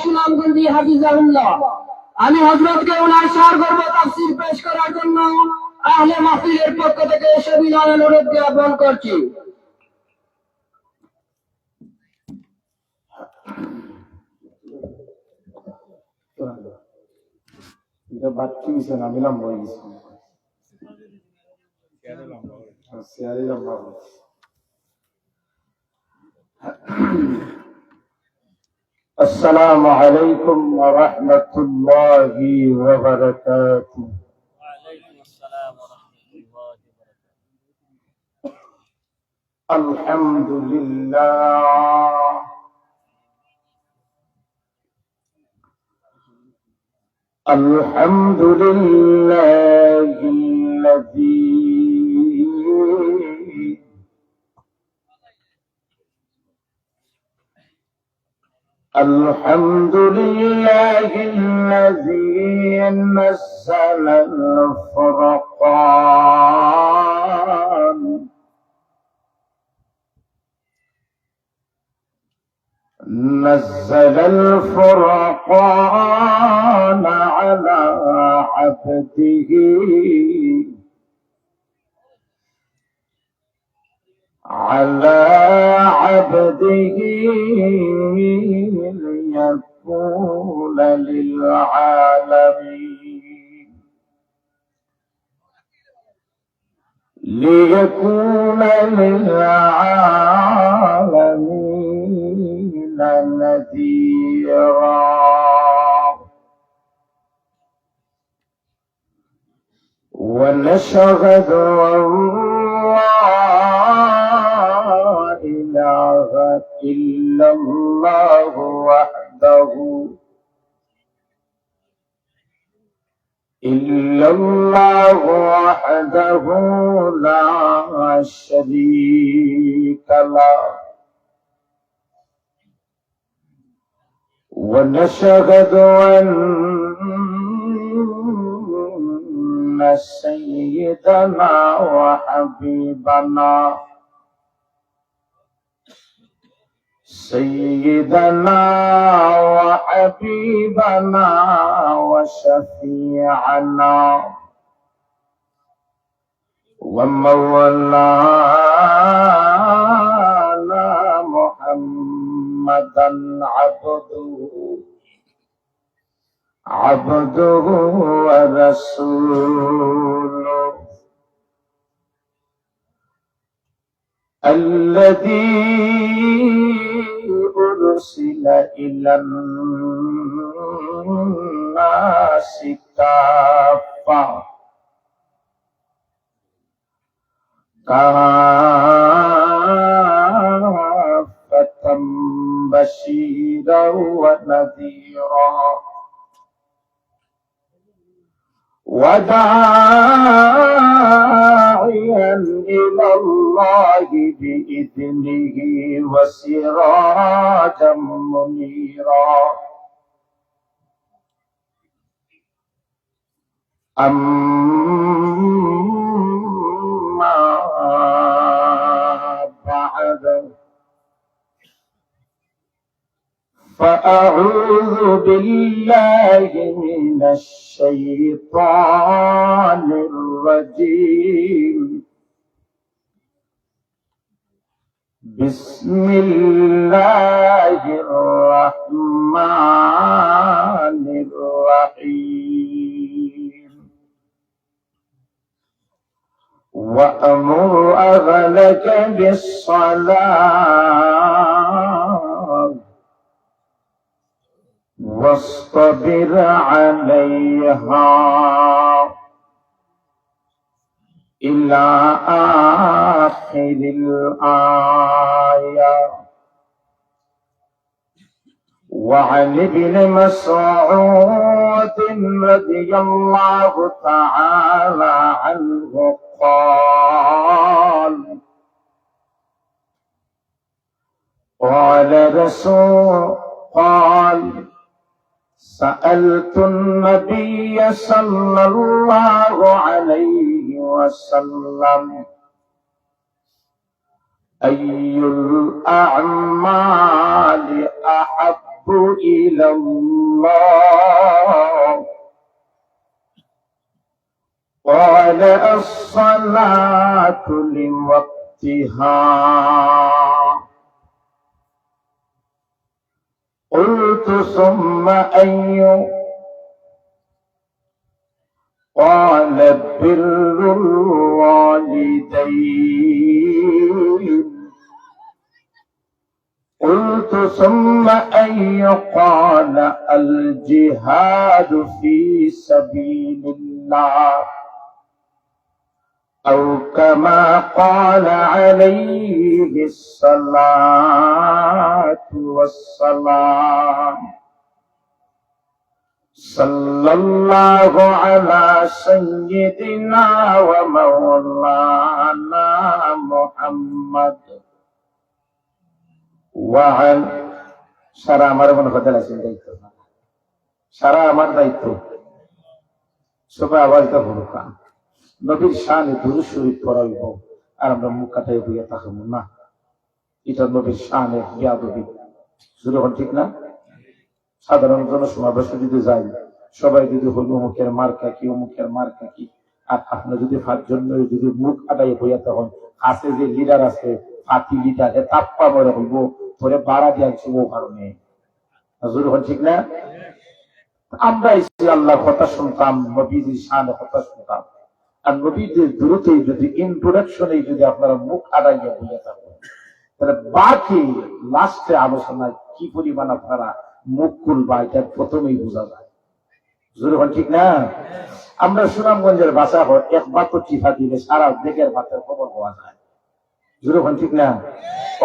সুনামগঞ্জি হাফিজাহুল্লাহ। আমি হযরতকে ওনার সারগর্ব তাফসীর পেশ করার জন্য আহলে মাহফিলের পক্ষ থেকে সবিনয় অনুরোধ জ্ঞাপন করছি। এটা বাচ্চি হয়েছে না, আমি লম্বা হয়ে গেছি, চেয়ারে লম্বা হয়েছে। আসসালামু আলাইকুম ওয়া রাহমাতুল্লাহি ওয়া বারাকাতুহু। ওয়া আলাইকুম আসসালাম ওয়া রাহমাতুল্লাহি ওয়া বারাকাতুহু। আলহামদুলিল্লাহ আলহামদুলিল্লাহিল্লাযী নাযালাল ফুরকান نزل الفرقان على عبده ليكون للعالمين نذيرا ونشهد أن لا إله إلا الله وحده لا شريك له ونشهد أن سيدنا وحبيبنا وشفيعنا ومولانا محمدا عبده ورسوله الذي أرسل إلى الناس كافة بشيرا ونذيرا وداعيا إلى الله بإذنه وسراجا منيرا أما بعد فأعوذ بالله من الشيطان الرجيم بسم الله الرحمن الرحيم وأمر أهلك بالصلاة واصطبر عليها إلى آخر الآية. وعن ابن مسعود رضي الله تعالى عنه قال سألت النبي صلى الله عليه وسلم أي الأعمال أحب إلى الله قال الصلاة لوقتها قلت ثم أي قال بر الوالدين قلت ثم أي قال الجهاد في سبيل الله أو كما قال عليه الصلاة والسلام صلى الله على سيدنا ومولانا محمد وعلى সারা আমার মনে কথা আছে দায়িত্ব সারা আমার দায়িত্ব সবাই আওয়াজটা বলুক নবীর শানে দুরূদ শরীফ পড়াইব আর আমরা মুখ কাটাই হইয়া থাকবো না এটা নবীর শানে বেয়াদবি যখন ঠিক না সাধারণ জনসমাবেশে যদি যাই সবাই যদি হইল মুখের মার্কা কি মুখের মার্কা কি আর আপনার যদি জন্য যদি মুখ আটাই হইয়া তখন আছে যে লিডার আছে পার্টি লিডার এ তাপ্পা বড় হইব ধরে বাড়া দিয়ে আনছি ও কারণে যখন ঠিক না আমরা আল্লাহ কথা শুনতাম নবীজির শানে কথা শুনতাম আর নবীদের দ্রুত যদি ইন্ট্রোডাকশনে যদি আপনারা মুখ আড়াইয়া হইয়া থাকেন তাহলে বাকি লাস্টে আলোচনায় কি পরিমাণ আপনারা মুখ খুলবা এটা প্রথমেই বোঝা যায় যখন ঠিক না আমরা সুনামগঞ্জের ভাষা হয় একবার তো টিফা দিলে সারা দেশের ভাষার খবর পাওয়া যায় যখন ঠিক না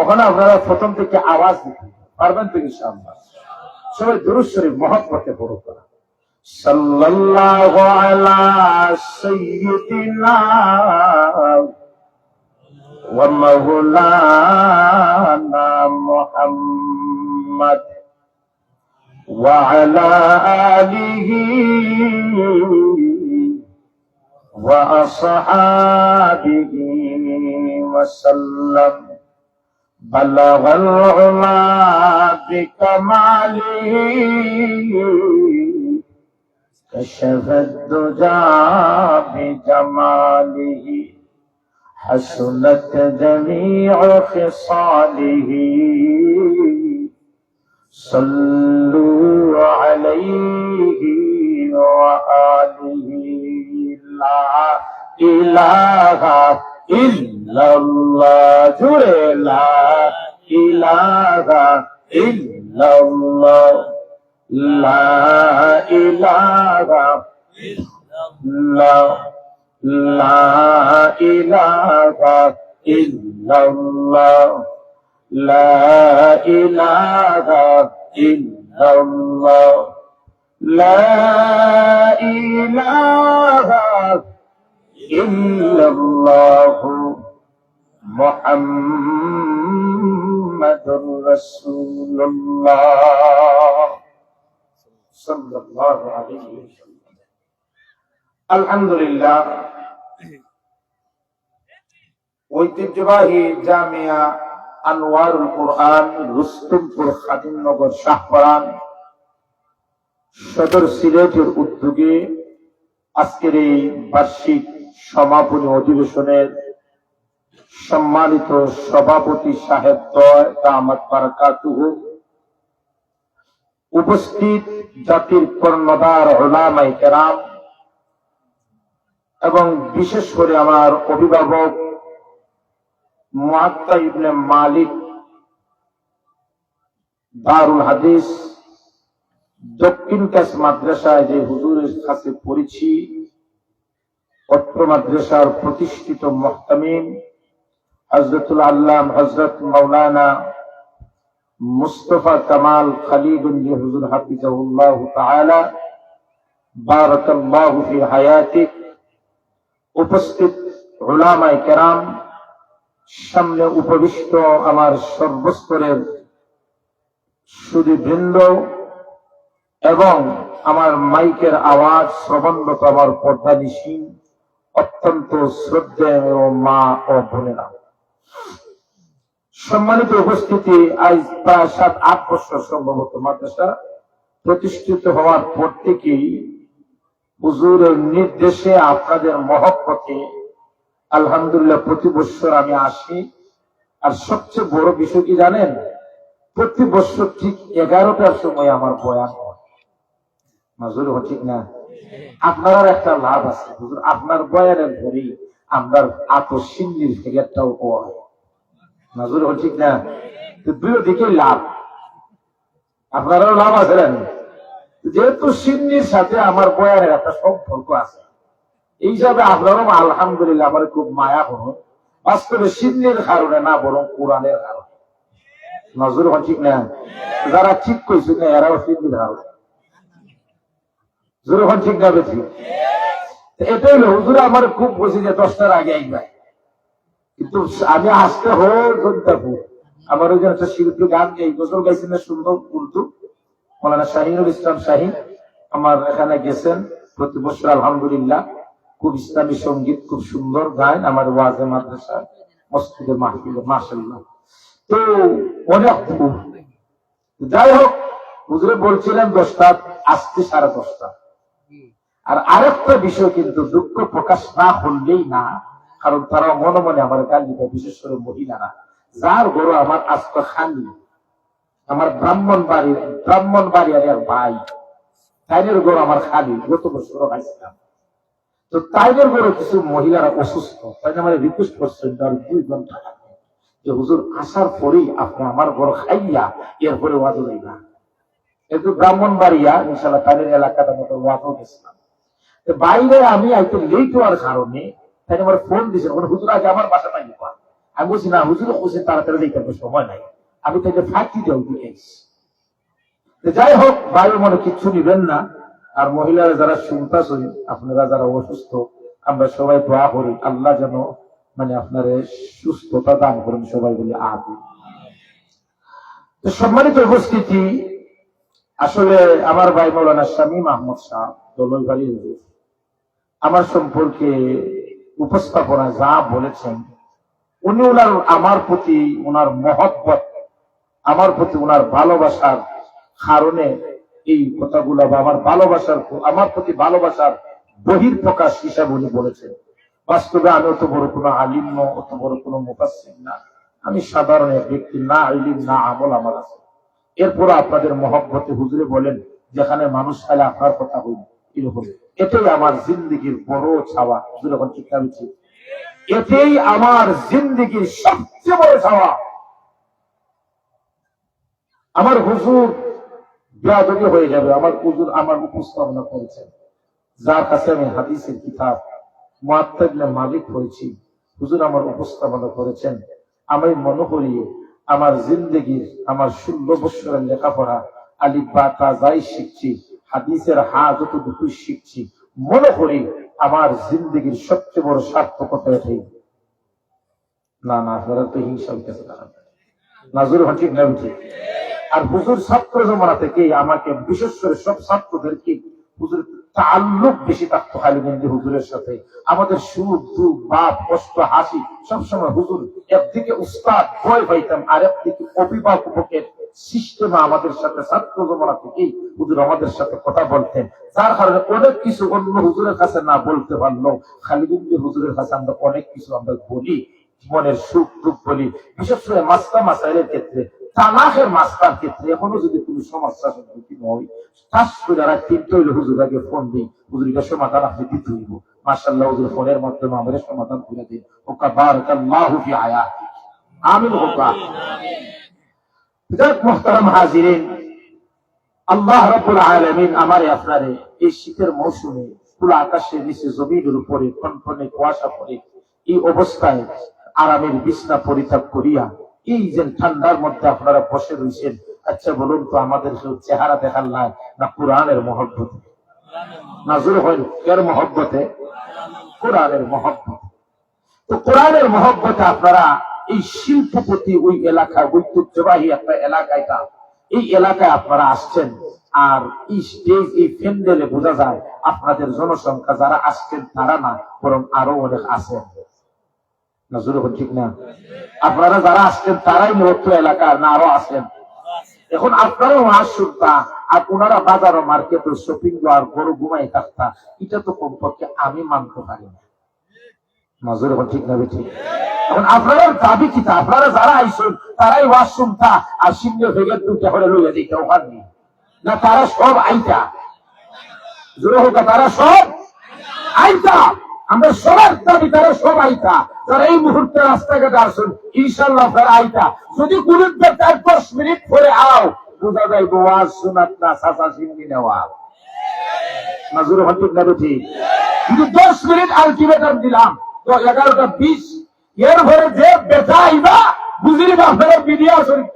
ওখানে আপনারা প্রথম থেকে আওয়াজ দিতে পারবেন তো ইনশাআল্লাহ সবাই দুরূদ শরীফ মহব্বতে পড়ো করা সাল্লাল্লাহু আলা সাইয়্যিদিনা ওয়া মাওলানা মুহাম্মদ ওয়া আলা আলিহি ওয়া আসহাবিহি ওয়া সাল্লাম بلغ العلا بكماله كشف الدجى بجماله حسنت جميع خصاله صلوا عليه وآله لا إله إلا الله جرے لا إله إلا الله لا إله إلا لا إله إلا الله لا إله إلا الله لا إله إلا الله محمد رسول الله صلى الله عليه وسلم الحمد لله ঐতিহ্যবাহী জামিয়া আনোয়ারুল কোরআন রুস্তমপুর খাদিমনগর শাহপরান সদর সিলেটের উদ্যোগে আজকের এই বার্ষিক সমাপনী অধিবেশনের সম্মানিত সভাপতি সাহেব দামাত বারাকাতুহু, উপস্থিত জাতির কর্ণধার উলামায়ে কেরাম এবং বিশেষ করে আমার অভিভাবক মুআত্তা ইবনে মালিক দারুল হাদিস দক্ষিণ কাছ মাদ্রাসায় যে হুজুরের কাছে পড়েছি, অত্র মাদ্রাসার প্রতিষ্ঠিত মুহতামিম হযরতুল আল্লাম হযরত মাওলানা মুস্তাফা কামাল খলিলুল্লাহ হুজুর হাফিজাহুল্লাহ তাআলা বারাকাল্লাহু ফি হায়াতিক, উপস্থিত উলামায়ে কেরাম, সামনে উপবিষ্ট আমার সর্বস্তরের সুধীবৃন্দ এবং আমার মাইকের আওয়াজ শ্রবণরত আমার পর্দানিশীন অত্যন্ত শ্রদ্ধেয় মা ও বোনেরা, সম্মানিত উপস্থিতি, আজ প্রায় 7-8 বছর সম্ভবত মাদ্রাসা প্রতিষ্ঠিত হওয়ার পর থেকেই হুজুরের নির্দেশে আপনাদের মহব্বতে আলহামদুলিল্লাহ প্রতি বছর আমি আসি। আর সবচেয়ে বড় বিষয় কি জানেন, প্রতি বছর ঠিক 11টার সময় আমার বয়ান হয়। মাজুর ঠিক না? আপনার একটা লাভ আছে হুজুর, আপনার বয়ানের ধরেই আমরা আতসিন্নির ফিগারটাও হয়। মাজুর ঠিক না? দুই দিকে লাভ, আপনারও লাভ আছে না? যেহেতু সিন্নির সাথে আমার বয়ানের একটা সম্পর্ক আছে, এই হিসাবে আপনারও আলহামদুলিল্লাহ আমার খুব মায়া হল। বাস্তবে সিন্নির কারণে না, বরং কোরআনের কারণে। নজর ঠিক না? যারা ঠিক কইছে না এরাও সিন্নির কারণে। জোরখন ঠিক না বেশি? এটাই হলো হুজুর আমার খুব বসে যে 10টার আগে আইবাই, কিন্তু আমি আসতে হতাপুর আমার ওই যে একটা শিল্পী গান এই বছর গাইছেন সুন্দর উর্দু, মৌলানা শাহিনুল ইসলাম শাহিন আমার এখানে গেছেন প্রতি বছর আলহামদুলিল্লাহ। খুব ইসলামী সঙ্গীত, খুব সুন্দর গান আমার ওয়াজে মাদ্রাসা মসজিদে মাহফিলে মাশাআল্লাহ। তো অনেক যাই হোক, হুজুরে বলছিলেন 10টা, আসতে 10:30। আর আরেকটা বিষয় কিন্তু দুঃখ প্রকাশ না করলেই না, কারণ তারা মনে মনে আমার গান দিতে, বিশেষ করে মহিলারা যার গরু আমার আজকে খালি, আমার ব্রাহ্মণবাড়িয়ার ভাই তাইনের গরু আমার খালি, গত বছর খাইছিলাম। তো তাইনের গরু কিছু মহিলারা অসুস্থ, তাই আমার রিকোয়েস্ট করছেন 2 ঘন্টা যে হুজুর আসার পরেই আপনি আমার গরু খাইয়া এরপরে ওয়াজও যাইবা। একটু ব্রাহ্মণবাড়িয়া ইনশাল্লাহ তাইনের এলাকাটার মতো ওয়াজও গেছিলাম। বাইরে আমি একটু লেট হওয়ার কারণে তাই আমার ফোন দিয়েছে, হুজুর আগে আমার বাসা পাই। আমি বলছি না হুজুর খুঁজে তাড়াতাড়ি দেখতে সময় নাই, আমি তাকে ফাঁকি দেও দিয়েছি। যাই হোক, বাইরে মনে কিচ্ছু নিবেন না। আর মহিলারা যারা শুনতেছেন, আপনারা যারা অসুস্থ, আমরা সবাই দোয়া করি আল্লাহ যেন আপনার সুস্থতা দান করেন, সবাই বলি আমিন। তো সম্মানিত উপস্থিতি, আসলে আমার ভাই মৌলানা শামীম আহমদ শাহ দোলইবাড়ি আমার সম্পর্কে উপস্থাপনা যা বলেছেন, উনি আমার প্রতি ওনার মহব্বত, আমার প্রতি ওনার ভালোবাসার কারণে এই কথাগুলো, বা আমার প্রতি ভালোবাসার বহির প্রকাশ হিসাবে উনি বলেছেন। বাস্তবে আমি অত বড় কোনো আলিম না, অত বড় কোনো মুফাসসির না, আমি সাধারণ এক ব্যক্তি, না ইলম না আমল আমার আছে। এরপর আপনাদের মহব্বতে হুজুরে বলেন যেখানে মানুষ খাইলে আপনার কথা হইল এরকম, এটাই আমার জিন্দগির বড় ছাওয়া। হুজুর এখন ঠিক আছে, এটাই আমার জিন্দগির সবচেয়ে বড় ছাওয়া। আমার হুজুর বেয়াদবি হয়ে যাবে, আমার হুজুর আমার উপস্থাপনা করেছেন, যার কাছে আমি হাদিসের কিতাব মুআত্তা ইবনে মালিক হয়েছি, হুজুর আমার উপস্থাপনা করেছেন। আমি মনে করি আমার জিন্দগির, আমার 16 বছরের লেখাপড়া, আলিফ বা তা যাই শিখছি, হাদিসের যতটুকু শিখছি, মনে করি আমার জিন্দগির সবচেয়ে বড় সার্থকতা এটাই। না আপনারা তো হিংসা হইতেছে নাজুর ঠিক না ঠিক? আর হুজুর ছাত্র জমানা থেকে আমাকে, বিশেষ করে সব ছাত্রদেরকে হুজুর তাআল্লুক বেশি থাকতো খালিগঞ্জি হুজুরের সাথে। আমাদের সুখ দুঃখ বাপ কষ্ট হাসি সবসময় হুজুর, একদিকে উস্তাদ ভয় পাইতাম, আর একদিকে অভিভাবকের সিস্টেমে আমাদের সাথে ছাত্র জমানা থেকেই হুজুর আমাদের সাথে কথা বলতেন, যার কারণে অনেক কিছু অন্য হুজুরের কাছে না বলতে পারলো, খালিগঞ্জি হুজুরের কাছে আমরা অনেক কিছু আমরা বলি, মনের সুখ দুঃখ বলি। বিশেষ করে মাসলা মাসাইলের ক্ষেত্রে, তালাকের মাসলার ক্ষেত্রে এখনো যদি কোনো সমস্যা সম্মুখীন হয়, তার সুদারা 3টা হইলে হুজুর আগে ফোন দিই, হুজুর এটা সমাধান আপনি দিতে হইব। মাশাআল্লাহ, হুজুর ফোনের মাধ্যমে আমাদের সমাধান করে দিন। ওকা বারাকাল্লাহু ফি হায়াতি, আমিন হোকা। যাক মুহতারাম হাজিরিন, আল্লাহ রাব্বুল আলামিন আমারে আপনারে এই শীতের মৌসুমে খোলা আকাশের নিচে জমিনের উপরে কনকনে কুয়াশা পড়ে এই অবস্থায় আরামের বিছনা পরিত্যাগ করিয়া এই যে ঠান্ডার মধ্যে আপনারা বসে রয়েছেন, আচ্ছা বলুন তো আমাদের চেহারা দেখার না কোরআনের মহব্বতে? নাজুর হইল এর মহব্বতে, কোরআনের মহব্বত। তো কোরআনের মহব্বতে আপনারা এই শিল্পপতি ওই এলাকায়, ঐতিহ্যবাহী একটা এলাকায়, এই এলাকায় আপনারা আসছেন। আর এই স্টেজ, এই প্যান্ডেলে বোঝা যায় আপনাদের জনসংখ্যা যারা আসছেন তারা না, বরং আরো অনেক আছেন। না জোরে বল ঠিক না? আপনারা যারা আসছেন তারাই মুহূর্ত এলাকার না আরো আছেন? এখন আপনারাও ওয়াজ শুনতা আর ওনারা বাজার ও মার্কেট ও শপিং আর বড় ঘুমাই থাকতা, এটা তো কমপক্ষে আমি মানতে পারি না। নজর এখন ঠিক না ঠিক? এখন আপনারা দাবি কি? আপনারা যারা আইসুন তারাই ওয়াজ শুনতা আর সিংহ ভেগে দুটা করে লইয়া দিতে ওখানে না? তারা সব আইতা জোরে হোক, তারা সব আইতা। আমরা সবার দাবি তারা সব আইতা। যারা এই মুহূর্তে রাস্তাঘাটে আসুন ইনশাল্লাহ তারা আইতা। যদি কোনো 10 মিনিট পরে আও বোঝা যায় ওয়াজ শোনাত না চাচা সিঙ্গি নেওয়া। নজর এখন ঠিক না ঠিক? কিন্তু 10 মিনিট আলটিমেটাম দিলাম তো 11:20 এর ভরে যে বেচা আইবা বুঝলি বা আপনারা মিডিয়া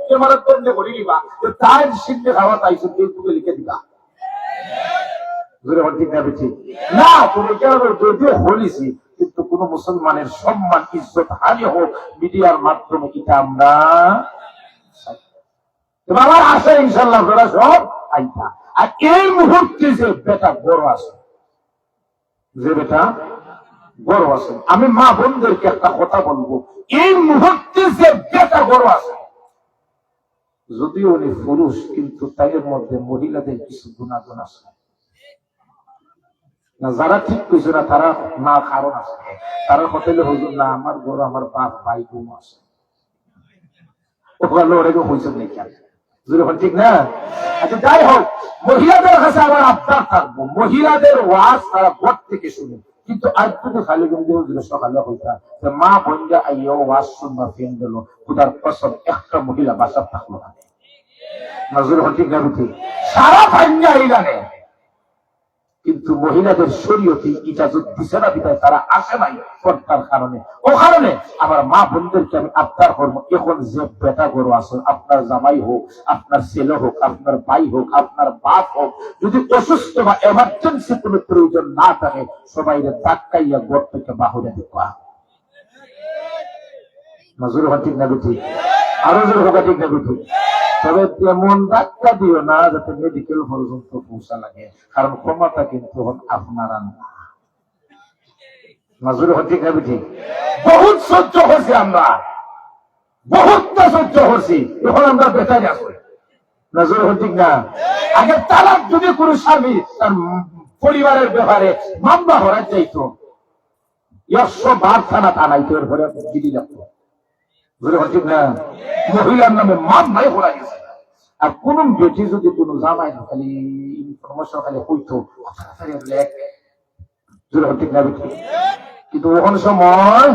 ক্যামেরার তন্ডে করে নিবা তাই সিদ্ধে খাওয়া তাই ফেসবুকে লিখে দিবা। ঠিক না ঠিক? না তুমি যদিও হলিছি কিন্তু কোন মুসলমানের সম্মান ইজ্জত হানি হোক মিডিয়ার মাধ্যমে এটা আমরা আমার আশা ইনশাল্লাহ আপনারা সব আইতা। আর এই মুহূর্তে যে বেটা বড় আছে, যে বেটা বড় আছে, আমি মা বোনদেরকে একটা কথা বলবো, এই মুহূর্তে যে বেটা বড় আছে যদিও উনি পুরুষ কিন্তু তাদের মধ্যে মহিলাদের কিছু গুণাগুণ আছে না। যারা ঠিক কইছে না তারা না কারণ আছে, তারা হোটেলে হুজুর না আমার বড় আমার বাপ ভাই বোন আছে ওরে হয়েছে নাকি ঠিক না? আচ্ছা যাই হোক, মহিলাদের কাছে আমার আবদার থাকবো, মহিলাদের ওয়াজ তারা ঘর থেকে শুনে কিন্তু আজ যদি খালি কিন্তু সকালে হইতা মা বোনরা আইও ওয়াজ শুনবা ফেন দিল খুদার কসম একটা মহিলা বাসা থাকলো না। নজর ঠিক না ঠিক? সারা ভাঙ্গা ইলানে কিন্তু মহিলাদের শরীয়তে ইজাজত দিছে না বিধায় তারা আসে নাই পর্দার কারণে। ও কারণে আমার মা বোনদেরকে আমি আবদার করবো, এখন যে বেটা গরু আছে আপনার জামাই হোক, আপনার ছেলে হোক, আপনার ভাই হোক, আপনার বাপ হোক, যদি অসুস্থ বা এমার্জেন্সি কোনো প্রয়োজন না থাকে সবাই ধাক্কাইয়া ঘর থেকে বাহুরে দেখা। নজর ঠিক না ঠিক? আরো জোর হোক ঠিক না ঠিক? তবে তেমন ধাক্কা দিও না যাতে মেডিকেল পর্যন্ত পৌঁছা লাগে, কারণ ক্ষমতা কিন্তু আপনারা না। নজর ঠিক না ঠিক? বহুত সহ্য করছি আমরা, বহুত সহ্য করছি, এখন আমরা বেঁচে যাচ্ছি। নজর ঠিক না? আগে তালাক যদি কোনো স্বামী তার পরিবারের ব্যাপারে মামলা হওয়ার চাইতো 100 থানা থানাইতো, এরপরে জিডি লাগতো। ঠিক না? মহিলার নামে মামলাই করা গেছে। আর কোন বেটি যদি কোন জামাই খালি ইনফরমেশন খালি হইতো ঠিক না বেটি, কিন্তু ওখানে সময়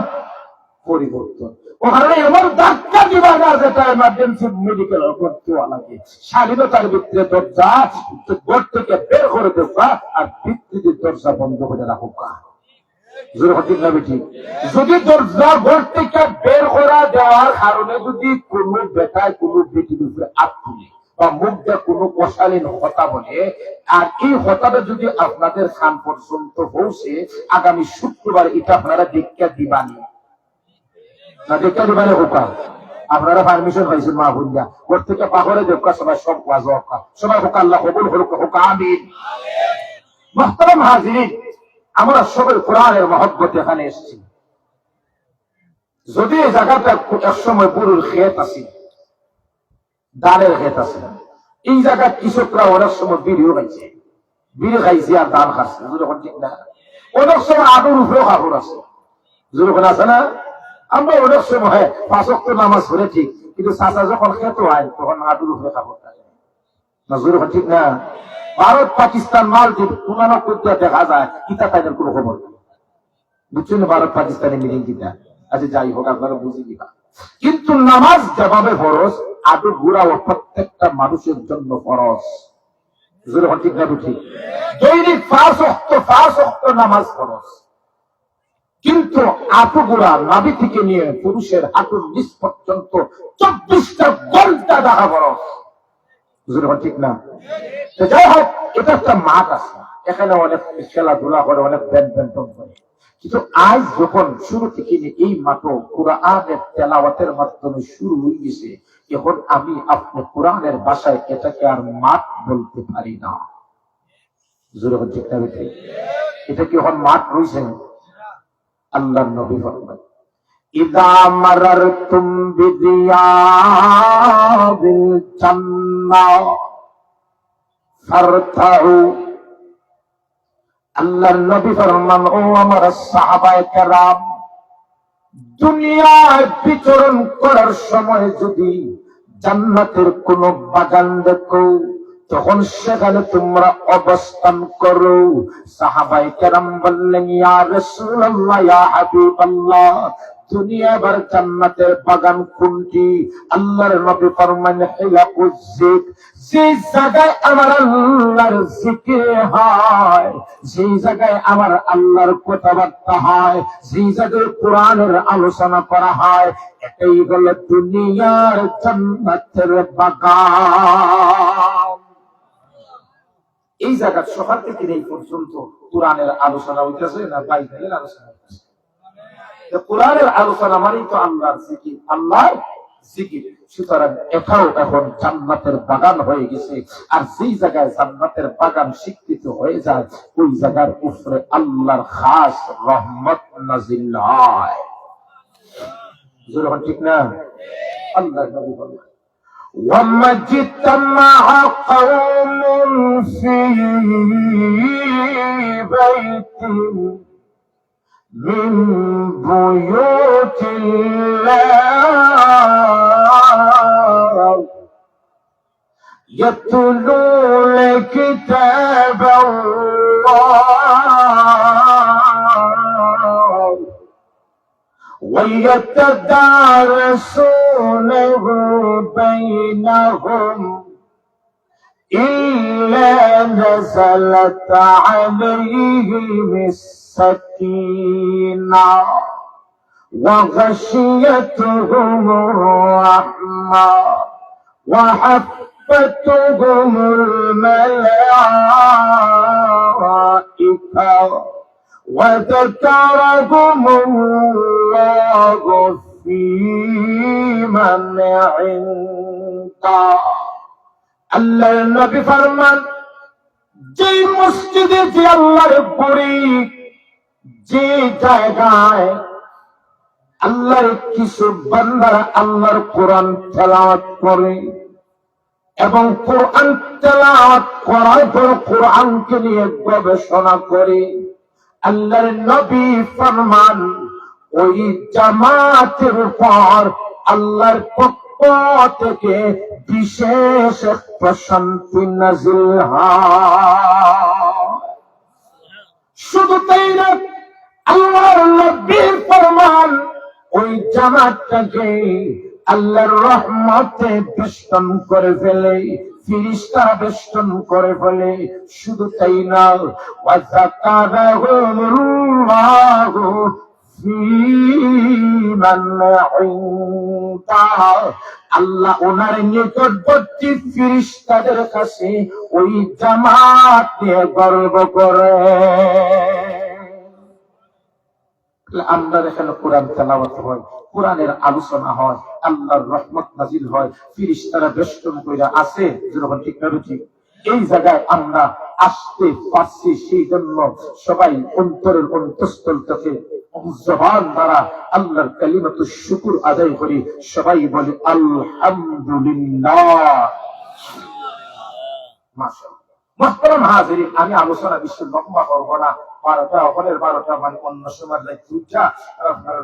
পরিবর্তন ওখানে এমন ডাক্তার দিবা না যেটা এমার্জেন্সি মেডিকেল করতে লাগে। স্বাধীনতার ভিতরে দরজা ঘর থেকে বের করে দেবা আর ভিত্তিতে দরজা বন্ধ করে রাখুকা। যদি দরজা ঘর থেকে বের করা দেওয়ার কারণে যদি কোনো বেটায় কোনো বেটির উপরে হাত তুলে বা মুখ দিয়ে কোনো অশালীন কথা বলে আর এই কথাটা যদি আপনাদের খান পর্যন্ত পৌঁছে আগামী শুক্রবার এটা আপনারা দেখা দিবানি না? দেখা দিবানি হোকা? আপনারা পারমিশন পাইছেন মা বোনরা ঘর থেকে পাহরে দেখা সবাই সব ওয়াজ হোকা, সবাই হোকা আল্লাহ কবুল হোক হোকা আমিন। মুহতারাম হাজিরিন, আমরা সবাই কোরআনের মহব্বতে এখানে এসেছি। যদি এই জায়গাটা একসময় পুরুর ক্ষেত আছে, দানের ক্ষেত আছে, এই জায়গায় কৃষকরা অনেক সময় বিড়িও খাইছে, বিড়ি খাইছে আর ধান খাচ্ছে, যখন ঠিক না? অনেক সময় আদুর উপরেও কাপড় আছে, যখন আছে না? আমরা অনেক সময় 5 ওয়াক্ত নামাজ পড়ে ঠিক, কিন্তু চাচা যখন ক্ষেত হয় তখন আদুর উপরে কাপড় থাকে না, যখন ঠিক না? ভারত পাকিস্তান মালদ্বীপ 99 দেখা যায় কিতা তাদের কোনো খবর নেই, বুঝছেন? ভারত পাকিস্তানের মিটিং কিতা আচ্ছা যাই হোক আপনারা বুঝে দিবা। কিন্তু নামাজ যেভাবে ফরজ আদু ঘুরা ও প্রত্যেকটা মানুষের জন্য ফরজ, ঠিক না ঠিক? দৈনিক 5 ওয়াক্ত নামাজ ফরজ, কিন্তু আটু গুড়া নাভি থেকে নিয়ে পুরুষের হাঁটুর নিচ পর্যন্ত 24টা ঘন্টা দেখা ফরজ, ঠিক না? যাই হোক, এটা একটা মাঠ আছে, এখানে অনেক খেলাধুলা করে, অনেক ব্যাডমিন্টন করে, কিন্তু আজ যখন শুরু থেকে এই মাঠ কোরআনের তেলাওয়াতের মাধ্যমে শুরু হয়ে গেছে, এখন আমি আপনি কোরআনের ভাষায় এটাকে আর মাঠ বলতে পারি না। ঠিক না? এটা কি এখন মাঠ রয়েছে? আল্লাহর নবী ফরমান ইদা মারারতুম বিদিয়াবিল জান্নাহ ফারতাউ। আল্লাহর নবী ফরমান, ও আমার সাহাবায়ে কেরাম, দুনিয়ায় বিচরণ করার সময় যদি জান্নাতের কোন বাগান দেখো, তখন সেখানে তোমরা অবস্থান করো। সাহাবায়ে কেরাম বললেন, ইয়া রাসূলুল্লাহ, ইয়া হাবিবাল্লাহ, দুনিয়ার জান্নাতের বাগান কোনটি? আল্লাহর নবী ফরমান, হিলাকুজ যিক, যে জায়গায় আমার আল্লাহর জিকির হয়, যে জায়গায় আমার আল্লাহর কথাবার্তা হয়, যে জায়গায় কোরআনের আলোচনা করা হয়, এটাই হলো দুনিয়ার জান্নাতের বাগান। এই জায়গা সকাল থেকে এই পর্যন্ত কোরআনের আলোচনা হইতেছে না বাইবেলের আলোচনা হইতেছে? কোরআনের আলোচনা মানেই তো আল্লাহর জিকির, আল্লাহর জিকির। সুতরাং এটাও এখন জান্নাতের বাগান হয়ে গেছে। আর যেই জায়গায় জান্নাতের বাগান স্বীকৃত হয়ে যায়, ওই জায়গার উপরে আল্লাহর খাস রহমত নাজিল হয়। ঠিক না? আল্লাহ নবী বলেন, وَمَجْتَمَعَ قَوْمٌ فِي بَيْتٍ مِّن بُيُوتِ اللَّهِ يَتْلُونَ كِتَابَ اللَّهِ وَيَتَدَارَسُونَهُ بَيْنَهُمْ إِلَّا نَزَلَتْ عَلَيْهِمُ السَّكِينَةُ وَغَشِيَتْهُمُ الرَّحْمَةُ وَحَفَّتْهُمُ الْمَلَائِكَةُ وَذَكَرَهُمُ اللَّهُ فِي مَنْ عِندَهُ। আল্লাহর নবী ফরমান, যে মসজিদে যে আল্লাহর পরি, যে জায়গায় আল্লাহর কিছু বান্দারা আল্লাহর কোরআন তেলাওয়াত করে এবং কোরআন তেলাওয়াত করার পর কোরআনকে নিয়ে গবেষণা করে, আল্লাহর নবী ফরমান, ওই জামাতের উপর আল্লাহর পক্ষ থেকে বিশেষ প্রশান্তি নাযিল হয়। শুধু তাই না, আল্লাহর নবী ফরমান, ওই জামাতটাকে আল্লাহর রহমতে বেষ্টন করে ফেলে, ফেরেশতারা বেষ্টন করে ফেলে। শুধু তাই না, ওয়াযাকারাহুমুল্লাহু ফী মান ইনদাহু, আল্লাহ ওনার নিকটবর্তী ফেরেশতাদের কাছে ওই জামাত নিয়ে গর্ব করে। আমরা এখানে কোরআন তেলাওয়াত হয়, কোরআনের আলোচনা হয়, আল্লাহর রহমত নাজিল হয়, ফেরেশতারা বেষ্টন কইরা আছে, যখন ঠিক না ঠিক এই জায়গায় আমরা আসতে পারছি। সেই জন্য সবাই অন্তরের অন্তঃস্থল থেকে জবান দ্বারা আল্লাহর কালিমাতুশ শুকর আদায় করি। সবাই বলে আলহামদুলিল্লাহ, মাশাআল্লাহ। মুহতারাম হাজিরিন, আমি আলোচনা বেশি লম্বা করব না। 12টা অপরের 12টা মানে অন্য সময় দুইটা আপনারা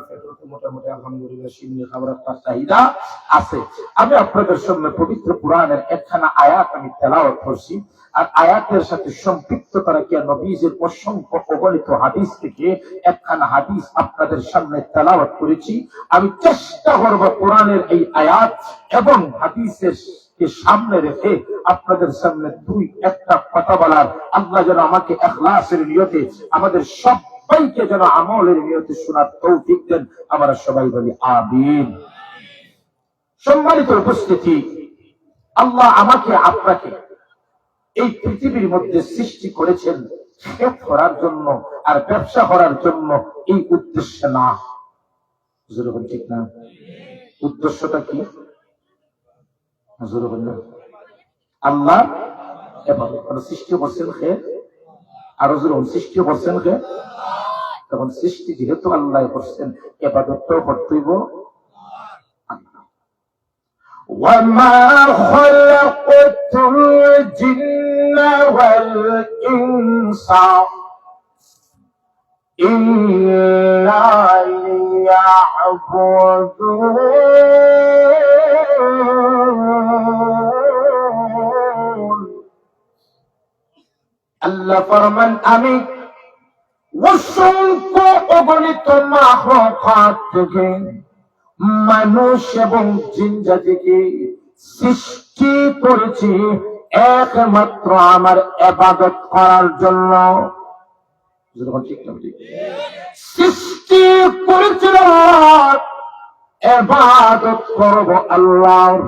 মোটামুটি আলহামদুলিল্লাহ সিন্নি খাবারের চাহিদা আছে। আমি আপনাদের সামনে পবিত্র কোরআনের একখানা আয়াত আমি তেলাওয়াত করছি। আর আয়াতের সাথে সম্পৃক্ততা রাখিয়া নবীজির অসংখ্য অগণিত হাদিস থেকে একখানা হাদিস আপনাদের সামনে তেলাওয়াত করেছি। আমি চেষ্টা করব কোরআনের এই আয়াত এবং হাদিসের সামনে রেখে আপনাদের সামনে দুই একটা কথা বলার। আল্লাহ যেন আমাকে ইখলাসের নিয়তে, আমাদের সবাইকে যেন আমলের নিয়তে শোনার তৌফিক দেন। আমরা সবাই বলি আমিন। সম্মানিত উপস্থিতি, আল্লাহ আমাকে আপনাকে এই পৃথিবীর মধ্যে সৃষ্টি করেছেন খেত করার জন্য আর ব্যবসা করার জন্য, এই উদ্দেশ্য না। ঠিক না? উদ্দেশ্যটা কি? আল্লাহ সৃষ্টি করছেন খেত, আরো সৃষ্টি করছেন খেত, তখন সৃষ্টি যেহেতু আল্লাহ করছেন, ইবাদতটাও করতে হইব আল্লাহ। ওয়ামা খালাকতুল জিন্না ওয়াল ইনসা ইল্লা লিয়াবুদুন। আল্লাহ ফরমান, আমি অসংখ্য অগণিত মাখলুকাত থেকে মানুষ এবং জিন জাতিকে সৃষ্টি করেছি একমাত্র আমার ইবাদত করার জন্য। সৃষ্টি করেছিল ইবাদত করব আল্লাহর।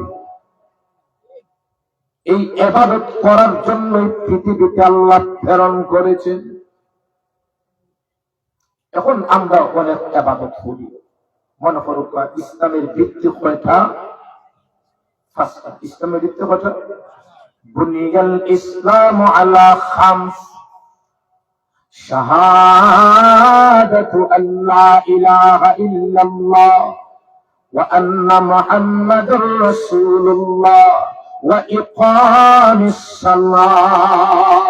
এই ইবাদত করার জন্য পৃথিবীতে আল্লাহ প্রেরণ করেছেন। এখন আমরা অনেক ইবাদত করি। মনে করো ইসলামের ভিত্তি কয়টা? পাঁচটা। ইসলামের ভিত্তি কয়টা? বুনিয়াল ইসলামু আলা খামস, শাহাদাতু আল্লা ইলাহা ইল্লাল্লাহ ওয়া আন্না মুহাম্মাদুর রাসূলুল্লাহ ওয়া ইকামিস সালাহ।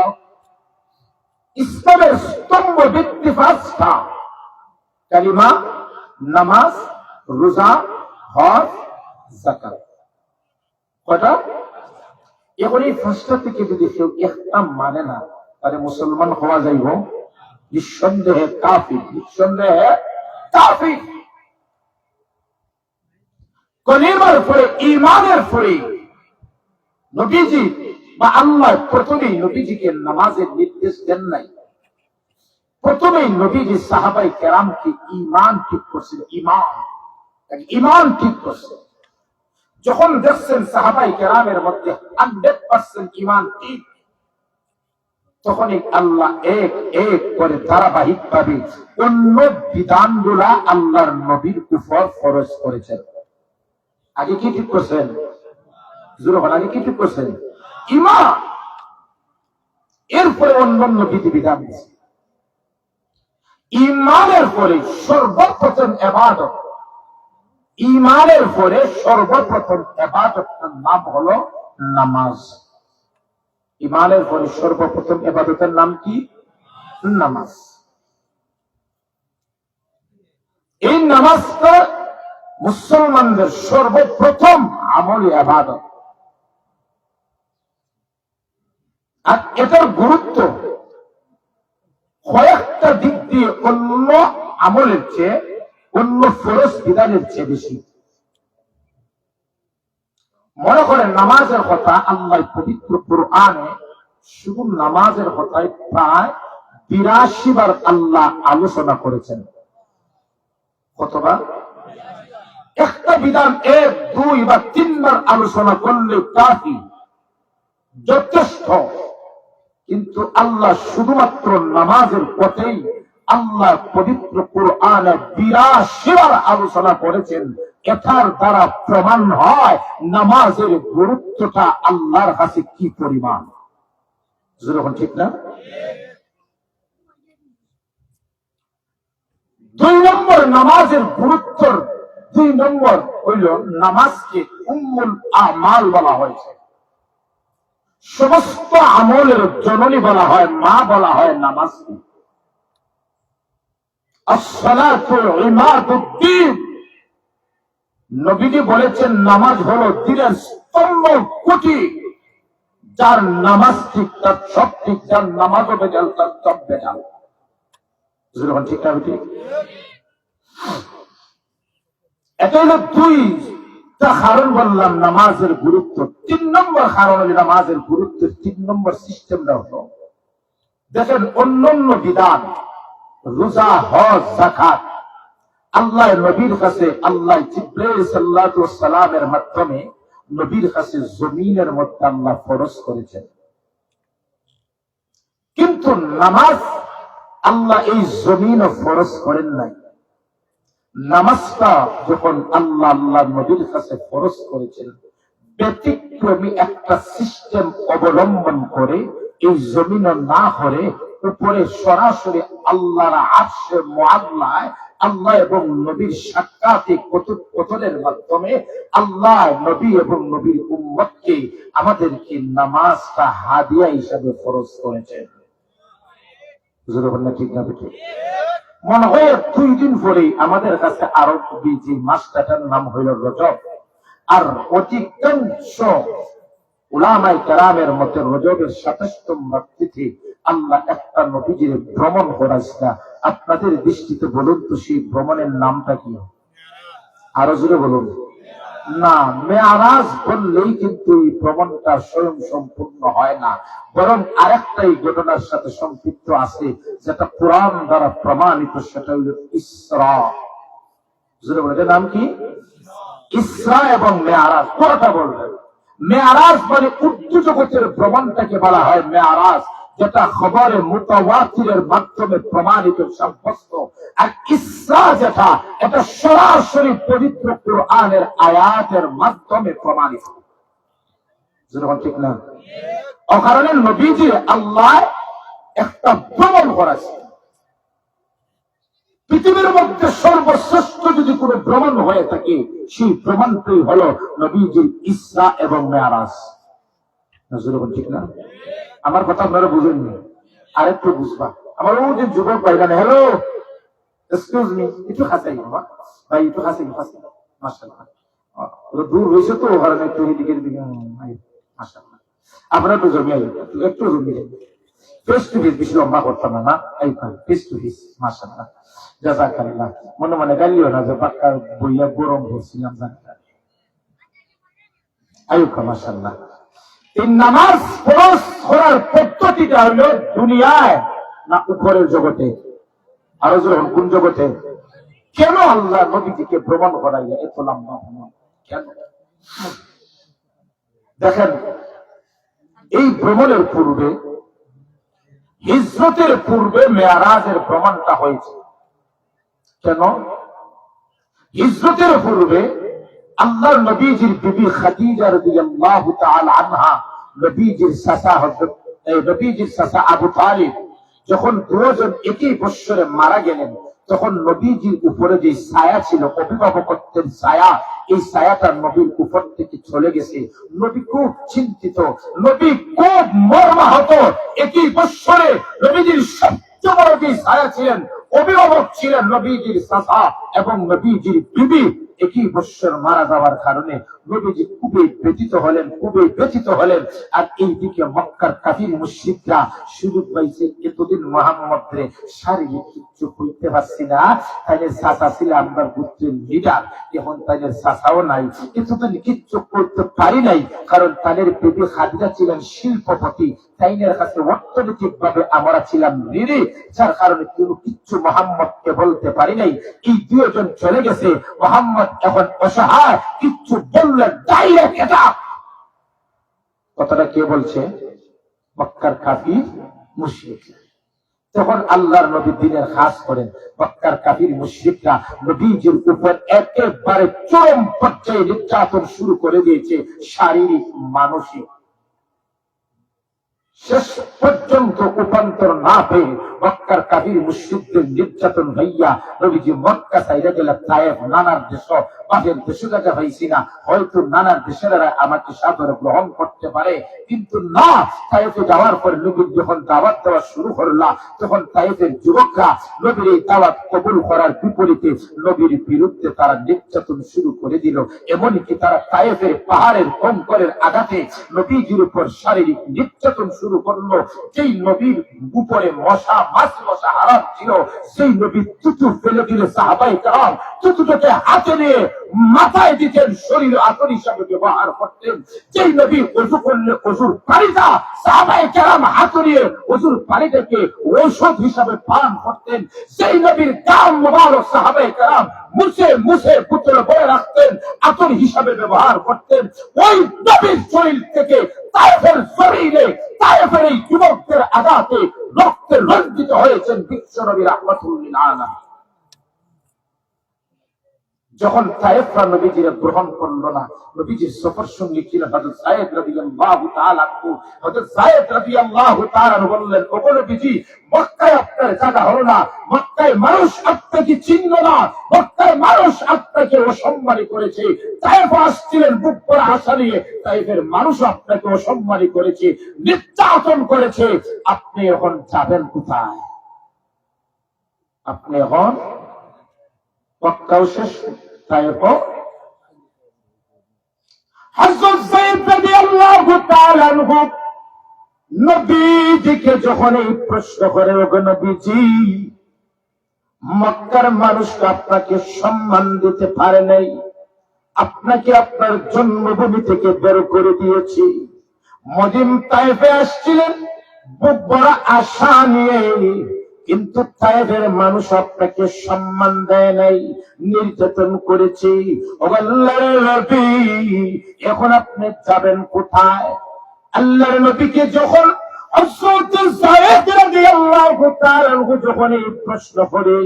ইসলামের স্তম্ভ ভিত্তি পাঁচটা: কালিমা, নামাজ, রোজা, হজ, যাকাত। কয়টা? এখন এই পাঁচটা থেকে যদি কেউ একটা মানে না, তাহলে মুসলমান হওয়া যাইব নিঃসন্দেহে কাফির, নিঃসন্দেহে কাফির। কলিমার পরে, ঈমানের পরে নবীজি বা আল্লাহ প্রথমেই নবীজিকে নামাজের নির্দেশ দেন নাই। প্রথমেই নবীজি সাহাবায়ে কেরামকে ঈমান ঠিক করছেন। ঈমান ঠিক করছেন। যখন দেখছেন সাহাবায়ে কেরামের মধ্যে 100% ঈমান ঠিক, তখনই আল্লাহ এক এক করে ধারাবাহিকভাবে অন্য বিধানগুলা আল্লাহর নবীর উপর ফরজ করেছেন। আগে কি ঠিক করছেন? আগে কি ঠিক করছেন? ঈমান। এরপরে অন্যান্য বিধিবিধান দিয়েছে। ঈমানের পরে সর্বপ্রথম ইবাদত, ঈমানের পরে সর্বপ্রথম ইবাদতের নাম হলো নামাজ। ঈমানের পরে সর্বপ্রথম ইবাদতের নাম কি? নামাজ। এই নামাজটা মুসলমানদের সর্বপ্রথম আমল, ইবাদত। আর এটার গুরুত্ব কয়েকটা দিক দিয়ে অন্য আমলের চেয়ে, অন্য ফরজ বিধানের চেয়ে বেশি। মনে করেন নামাজের কথা আল্লাহ পবিত্র কুরআনে শুধু নামাজের কথায় প্রায় 82 বার আল্লাহ আলোচনা করেছেন। কতবার? একটা বিধান 1, 2 বা 3 বার আলোচনা করলে কাফি, যথেষ্ট। কিন্তু আল্লাহ শুধুমাত্র নামাজের পথেই আল্লাহ পবিত্র কুরআনে 82 বার আলোচনা করেছেন। এটার দ্বারা প্রমাণ হয় নামাজের গুরুত্বটা আল্লাহর কাছে কি পরিমাণ। যেরকম ঠিক না? 2 নম্বর নামাজের গুরুত্ব, 2 নম্বর হইল নামাজকে উম্মুল আমাল বলা হয়েছে। সমস্ত আমলের জননী বলা হয়, মা বলা হয় নামাজকে। আসসালাতু ইমাদুদ্দিন। নবীজি বলেছেন নামাজ হলো দ্বীনের স্তম্ভ, খুঁটি। যার নামাজ ঠিক তার সব ঠিক, যার নামাজ বেজাল তার সব বেজাল। ঠিক না? ঠিক। এটা হলো 2টা কারণ বললাম নামাজের গুরুত্ব। 3 নম্বর কারণ হলো নামাজের গুরুত্ব। 3 নম্বর সিস্টেমটা হলো, দেখেন অন্যান্য বিধান, রোজা, হজ, যাকাত, আল্লাহ নবীর কাছে, আল্লাহ জিবরাইল সাল্লাল্লাহু আলাইহি ওয়াসাল্লামের মাধ্যমে নবীর কাছে জমিনের মধ্যে আল্লাহ ফরজ করেছেন। কিন্তু নামাজ আল্লাহ এই জমিনও ফরজ করেন নাই। নামাজটা যখন আল্লাহ নবীর কাছে ফরজ করেছেন, ব্যতিক্রমী একটা সিস্টেম অবলম্বন করে এই জমিন না হরে উপরে সরাসরি আল্লাহর আরশে মুআল্লায় আল্লাহ এবং নবীর সাক্ষাতে কথনের মাধ্যমে আল্লাহ নবী এবং নবীর উম্মতকে আমাদেরকে নামাজটা হাদিয়া হিসাবে ফরজ করেছেন। ঠিক না বেঠিক? মনে হয় 2 দিন পরে আমাদের কাছে আরবি যে মাসটার নাম হইল রজব, আর অধিকাংশ উলামায়ে কেরামের মতে রজবের 27তম তিথি আল্লাহ একটা নবীজির ভ্রমণ করাইছে। আপনাদের দৃষ্টিতে বলুন তো সেই ভ্রমণের নামটা কি? আরো জোরে বলুন না। মেয়ারাজ বললেই কিন্তু এই ভ্রমণটা স্বয়ং সম্পূর্ণ হয় না, বরং আরেকটা এই ঘটনার সাথে সম্পৃক্ত আছে যেটা কোরআন দ্বারা প্রমাণিত, সেটা হল ইসরা। জোরে বলুন নাম কি? ইসরা এবং মেয়ারাজ কোনটা বলবেন? মেয়ারাজ মানে উর্দু জগতের ভ্রমণটাকে বলা হয় মেয়ারাজ, যেটা খবরে মুতাওয়াতিরের মাধ্যমে প্রমাণিত সাব্যস্ত। আর ইসরা যেটা, এটা সরাসরি পবিত্র কুরআনের আয়াতের মাধ্যমে প্রমাণিত। যেরকম ঠিক না? অকারণে নবীজি আল্লাহ একটা ভ্রমণ করেছে। পৃথিবীর মধ্যে সর্বশ্রেষ্ঠ যদি কোনো ভ্রমণ হয়ে থাকে, সেই ভ্রমণটাই হলো নবীজির ইসরা এবং মেয়ারাজ। ঠিক না? আমার কথা আপনারা বুঝেননি, আরেকটু বুঝবা। আমার ও যে যুবক ভাইরা, হ্যালো এক্সকিউজ মি, একটু খাসাই বাবা ভাই, একটু খাসাই মাশাআল্লাহ। দূর হয়েছে তো ওখানে একটু এদিকে মাশাআল্লাহ। আপনারা একটু জমি একটু জমি ফেস টু ফেস, বেশি লম্বা করতাম না, এই ফেস টু ফেস। মাশাআল্লাহ, জাযাকাল্লাহ। মনে মনে গালিও না যে পাক্কা বইয়া গরম হচ্ছিলাম জানি। আয়ুকা মাশাআল্লাহ। এই নামাজ ফরজ করার পদ্ধতিটা হলো দুনিয়ায় না উপরের জগতে? আরো যখন কোন জগতে? কেন আল্লাহ নবীজিকে ভ্রমণ করাইলে এত লম্বা ভ্রমণ কেন? দেখেন, এই ভ্রমণের পূর্বে, হিজরতের পূর্বে মেয়ারাজের ভ্রমণটা হয়েছে। কেন? হিজরতের পূর্বে আল্লাহর নবীজির বিবি খাদিজা রাদিয়াল্লাহু তাআলা আনহা, নবীজির চাচা আবু তালিব যখন দুজন একই বৎসরে মারা গেলেন, তখন নবীজির উপরে যে ছায়া ছিল, অভিভাবকত্বের ছায়া, এই ছায়াটা নবীর উপর থেকে চলে গেছে। নবী খুব চিন্তিত, নবী খুব মর্মাহত। একই বৎসরে নবীজির সবচেয়ে বড় যে ছায়া ছিলেন, অভিভাবক ছিলেন নবীজির চাচা এবং নবীজির বিবি, একই বৎসর মারা যাওয়ার কারণে নবীজি খুবই ব্যথিত হলেন। আর এইদিকে মক্কার কাফির মুশরিকরা সুযোগ পাইছে, এতদিন মুহাম্মদরে শারীরিক কিচ্ছু করতে পারছি না, তাইলে চাচা ছিল আমার গোত্রের লিডার, এখন তাদের চাচাও নাই, এতদিন কিচ্ছু করতে পারি নাই, কারণ তাদের বিবি খাদিজা ছিলেন শিল্পপতি, তাইনের কাছে অর্থনৈতিক ভাবে আমরা ছিলাম ঋণী, যার কারণে কোনো কিচ্ছু মুহাম্মদকে বলতে পারি নাই। এই দুজন চলে গেছে, মুহাম্মদ এখন অসহায়, কিচ্ছু বললে ডাইরেক্ট অ্যাটাক। কথাটা কে বলছে? মক্কার কাফির মুশরিক। তখন আল্লাহর নবী দ্বীনের খাস করেন, মক্কার কাফির মুশরিকরা নবীজির উপর একেবারে চরম পর্যায়ে নির্যাতন শুরু করে দিয়েছে, শারীরিক মানসিক। শেষ পর্যন্ত উপান্তর না পেয়ে মক্কার কাফির মুশরিকদের নির্যাতন হইয়া নবীজি মক্কা ছাইরা গেলে তায়েফ, নানার দেশ, বাপের দেশে জায়গা পাইছি না, হয়তো নানার দেশেরা আমাকে সাদরে গ্রহণ করতে পারে, কিন্তু না। তায়েফে যাওয়ার পর নবীর যখন দাওয়াত দেওয়া শুরু করলা, তখন তায়েফের যুবকরা নবীর এই দাওয়াত কবুল করার বিপরীতে নবীর বিরুদ্ধে তারা নির্যাতন শুরু করে দিল। এমনকি তারা তায়েফের পাহাড়ের কঙ্করের আঘাতে নবীজির উপর শারীরিক নির্যাতন শুরু করলো। যেই নবীর উপরে মাছ মশা হারাম ছিল, সেই নবী থুতু ফেলে দিলে সাহাবায়ে কেরাম থুতুটাকে হাতে নিয়ে মাথায় দিতেন, শরীর আতর হিসাবে ব্যবহার করতেন। যেই নবী ওযু করলে ওযুর পানিটা সাহাবায়ে কেরাম হাতে নিয়ে ওযুর পানিটাকে ঔষধ হিসাবে পান করতেন। সেই নবীর গাম মোবারক সাহাবায়ে কেরাম মুছে পুত্রে বয়ে রাখতেন, আতর হিসাবে ব্যবহার করতেন। ওই নবীর শরীর থেকে তায়েফের শরীরে, তায়েফের এই যুবকদের আঘাতে রক্তে রঞ্জিত হয়েছেন বিশ্ব নবী রাহমাতুল লিল আলামিন। যখন তায়েফরা নবীজিরা গ্রহণ করলো না, নবীজির সফর সঙ্গী ছিলেন হযরত যায়েদ রাদিয়াল্লাহু তাআলা আনহু। হযরত যায়েদ রাদিয়াল্লাহু তাআলা আনহু বললেন, ওগো নবীজি, মক্কায় আপনার জায়গা হলো না, মক্কায় মানুষ আপনাকে চিনল না, মক্কায় মানুষ আপনাকে অসম্মানী করেছে। তায়েফ আসছিলেন বুক ভরা আশা নিয়ে, তায়েফের মানুষ আপনাকে অসম্মানী করেছে, নির্যাতন করেছে। আপনি এখন যাবেন কোথায়? আপনি এখন মক্কাও শেষ, তায়েফও। হযরত যায়েদ রাদিয়াল্লাহু তাআলা আনহু নবীজিকে যখন এই প্রশ্ন করে, ওগো নবীজি, মক্কার মানুষ আপনাকে সম্মান দিতে পারে নাই, আপনাকে আপনার জন্মভূমি থেকে বের করে দিয়েছি। মদিন তায়েফে আসছিলেন বুক ভরা আশা নিয়ে, কিন্তু তায়েফের মানুষ আপনাকে সম্মান দেয় নাই, নির্যাতন করেছে। ওগো আল্লাহর নবী, এখন আপনি যাবেন কোথায়? আল্লাহর নবীকে যখন হযরত যায়েদ রাদিয়াল্লাহু তাআলা আনহু যখন এই প্রশ্ন করে,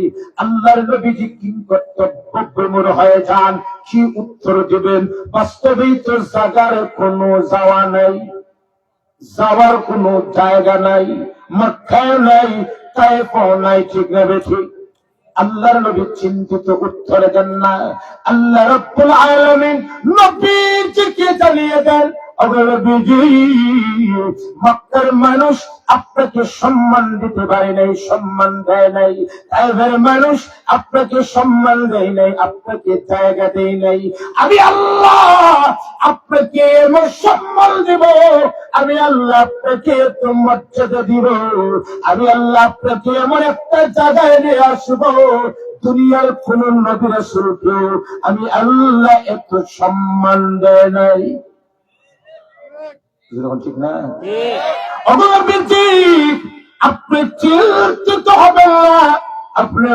আল্লাহর নবীজি কি কর্তব্যবিমূঢ় হয়ে যান, কি উত্তর দিবেন? বাস্তবেই তো জায়গার কোনো যাওয়া নাই, যাওয়ার কোনো জায়গা নাই, মক্কায় নাই, তায়েফও নাই, ঠিক না বেঠিক? আল্লাহর নবী চিন্তিত উত্তর দেন না। আল্লাহ রাব্বুল আলামিন নবীজিকে জানিয়ে দেন, ওগো নবীজি, মক্কার মানুষ আপনাকে সম্মান দিতে পারে নাই, সম্মান দেয় নাই। তায়েফের মানুষ আপনাকে সম্মান দেয় নাই, আপনাকে জায়গা দেয় নাই। আমি আল্লাহ আপনাকে এমন সম্মান দিব, আমি আল্লাহ আপনাকে এত মর্যাদা দিব, আমি আল্লাহ আপনাকে এমন একটা জায়গায় নিয়ে আসবো, দুনিয়ার কোন নবী রাসূলকে আমি আল্লাহ এত সম্মান দেয় নাই। ঠিক না? আপনি চিন্তিত হবেন না, আপনি